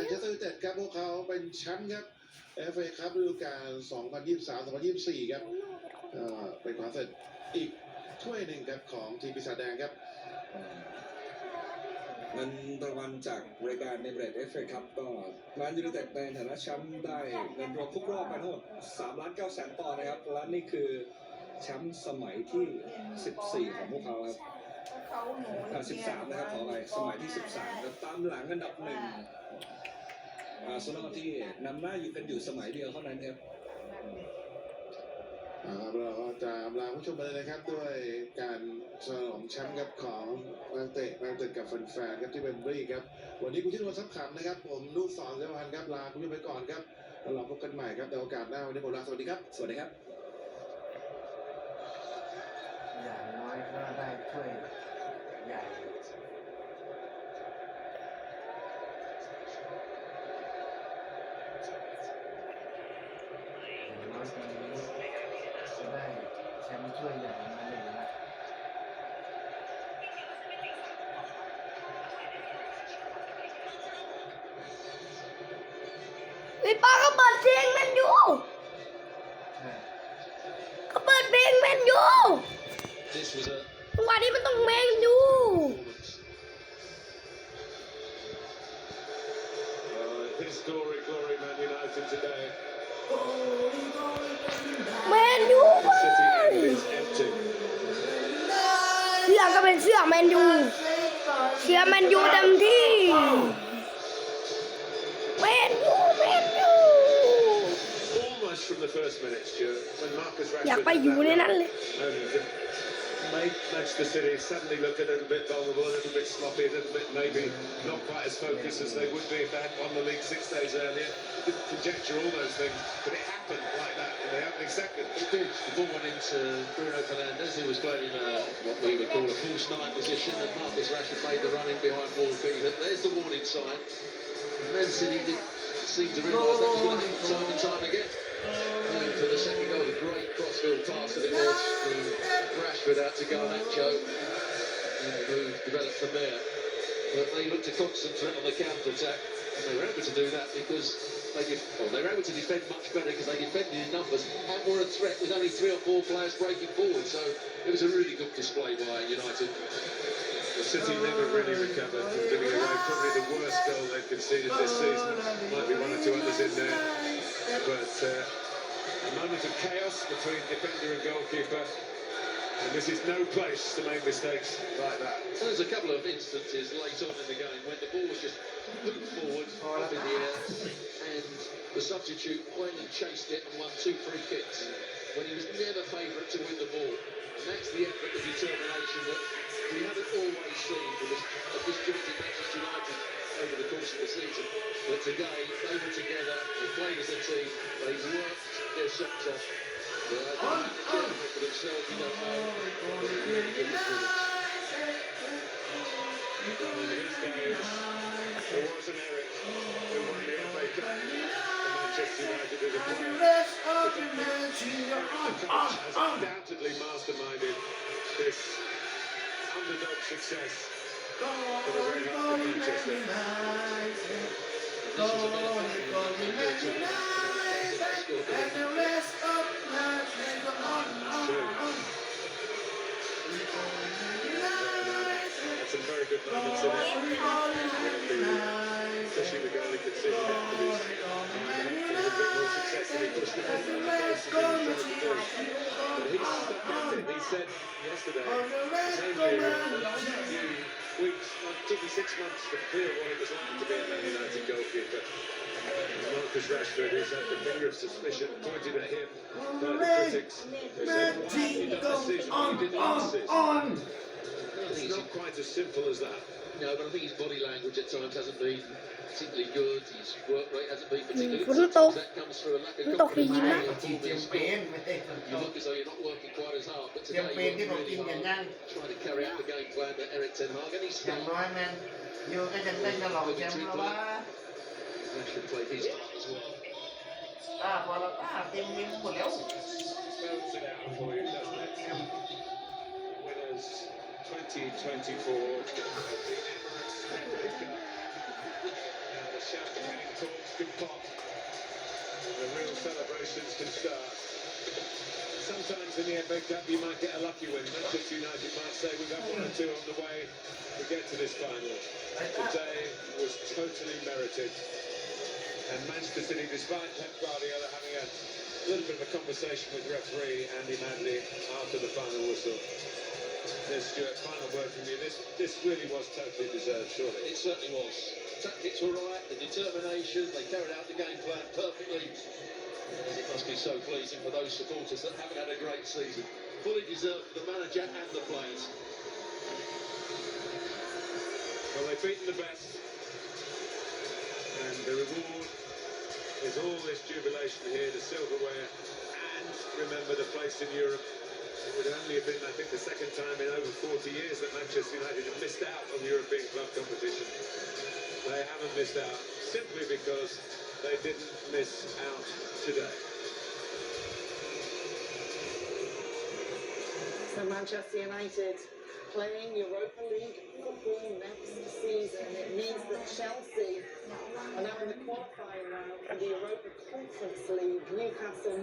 นเชสเตอร์ยูไนเต็ดครับพวกเขาเป็นแชมป์ครับFA ครับฤดูกาล 2023-2024 ครับเป็นความสำเร็จอีกถ้วยหนึ่งครับของทีมปีศาจแดงครับเงินรางวัลจากรายการในเบรดเอฟเอคัพก็แมนยูไนเต็ดในฐานะแชมป์ได้เงินรวมทุกรอบไปทั้งหมด3,900,000 ปอนด์นะครับและนี่คือแชมป์สมัยที่14ของพวกเขาครับ13นะครับขอไปสมัยที่13ครับตามหลังอันดับ1อาร์เซนอลที่นำหน้าอยู่กันอยู่สมัยเดียวเท่านั้นครับเราก็จะลาผู้ชมไปเลยนะครับด้วยการฉลองแชมป์ครับของนักเตะกับแฟนๆครับที่เป็นบรีครับวันนี้คุณชิดวันสับขำนะครับผมลูกศรเจ้าพันครับลาคุณผู้ชมไปก่อนครับแล้วเราพบกันใหม่ครับในโอกาสหน้าวันนี้ผมลาสวัสดีครับสวัสดีครับอย่างน้อยก็ได้ถ้วยใหญ่น้อยปีนี้จะได้แชมป์ถ้วยใหญ่มาหนึ่งนะพี่ป้าก็เปิดเพลงแมนยูก็เปิดเพลงแมนยูวันนี้มันต้องแมนยูแมนยูเสื้อก็เป็นเสื้อแมนยูเชียร์แมนยูเต็มที่แมนยูอยากไปอยู่ในนั้นเลยmade Manchester City suddenly look a little bit vulnerable, a little bit sloppy, a little bit maybe not quite as focused as they would be if they had won the league 6 days earlier. You could conjecture all those things, but it happened like that in the opening second. It did. The ball went into Bruno Fernandes, who was playing in what we would call a false nine position, and Marcus Rashford made the run in behind Wall Beaver. There's the warning sign. Man City did seem to realise that was going to happen time and time again. And for the second goal, a great crossfield pass that it was from Rashford out to Garnacho, and the move developed from there. But they looked to concentrate on the counter-attack, and they were able to do that because they were able to defend much better because they defended in numbers and were a threat with only 3 or 4 players breaking forward. So it was a really good display by United. The City never really recovered from giving away probably the worst goal they've conceded this season. Might be 1 or 2 others in there, but a moment of chaos between defender and goalkeeper. And this is no place to make mistakes like that. There's a couple of instances late on in the game when the ball was just put forward, up in the air, and the substitute went and chased it and won 2 free kicks when he was never favourite to win the ball. And that's the effort, the determination that we haven't always seen from a disjointed Manchester United over the course of the season. But today, they were together, they played as a team, they worked their socks off. For themselves, you don't know, but they're really good at it. There was an Eric who won the FA Cup for Manchester United as a player. The coach has undoubtedly masterminded this underdog success for the Red Hot of Manchester. This is and the rest of That's some very good moments in it. Especially the goal he conceded after this. A bit more success than he pushed the ball down the post to do. But he stuck at it. He said yesterday, it's only a few weeks, it took me 6 months to feel what it was like to be a Man United goalkeeper. Marcus Rashford, who's had the finger of suspicion pointed at him by the critics, who said, he done this season, he did last season. It's not quite as simple as that. No, but I think his body language at times hasn't been particularly good. His work rate hasn't been particularly good. That comes through a lack of confidence. You look as though you're not working quite as hard, but today you're really hard trying to carry out the game plan that Eric Ten Hag and he's still. Rashford played his part as well. Spells it out for you, doesn't it? Winners 2024. The champagne can pop, the real celebrations can start. Sometimes in the FA Cup you might get a lucky win. Manchester United might say we've had one or two on the way to get to this final. Today was totally merited. And Manchester City, despite Pep Guardiola having a little bit of a conversation with referee Andy Madley after the final whistle. There's Stuart, final word from you. This really was totally deserved, surely. It certainly was. Tactics were right, the determination, they carried out the game plan perfectly. It must be so pleasing for those supporters that haven't had a great season. Fully deserved for the manager and the players. Well, they've beaten the best. And the reward is all this jubilation here, the silverware, and remember the place in Europe. It would only have been, I think, the second time in over 40 years that Manchester United have missed out on European club competition. They haven't missed out simply because they didn't miss out today. So Manchester United playing Europa League football next season. It means that Chelsea are now in the qualifying round for the Europa Conference League. Newcastle